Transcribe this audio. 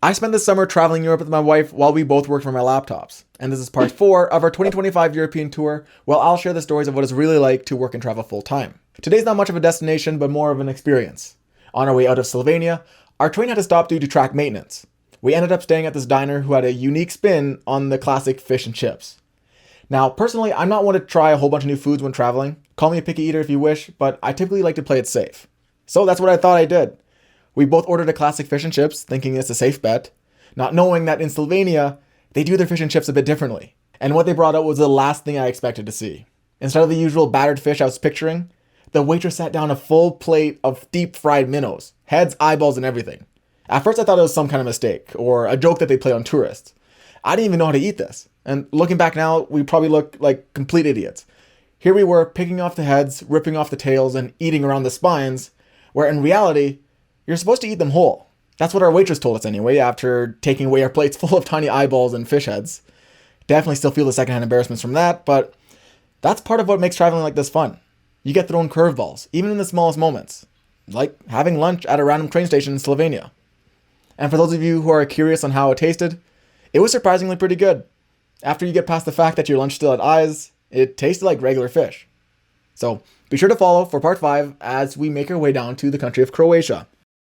I spent the summer traveling Europe with my wife while we both worked from our laptops. And this is part 4 of our 2025 European tour, where I'll share the stories of what it's really like to work and travel full time. Today's not much of a destination, but more of an experience. On our way out of Slovenia, our train had to stop due to track maintenance. We ended up staying at this diner who had a unique spin on the classic fish and chips. Now, personally, I'm not one to try a whole bunch of new foods when traveling. Call me a picky eater if you wish, but I typically like to play it safe. So that's what I thought I did. We both ordered a classic fish and chips, thinking it's a safe bet, not knowing that in Slovenia, they do their fish and chips a bit differently. And what they brought out was the last thing I expected to see. Instead of the usual battered fish I was picturing, the waitress sat down a full plate of deep fried minnows, heads, eyeballs, and everything. At first I thought it was some kind of mistake, or a joke that they play on tourists. I didn't even know how to eat this. And looking back now, we probably look like complete idiots. Here we were, picking off the heads, ripping off the tails, and eating around the spines, where in reality, you're supposed to eat them whole. That's what our waitress told us anyway, after taking away our plates full of tiny eyeballs and fish heads. Definitely still feel the secondhand embarrassments from that, but that's part of what makes traveling like this fun. You get thrown curveballs, even in the smallest moments, like having lunch at a random train station in Slovenia. And for those of you who are curious on how it tasted, it was surprisingly pretty good. After you get past the fact that your lunch still had eyes, it tasted like regular fish. So be sure to follow for part 5 as we make our way down to the country of Croatia.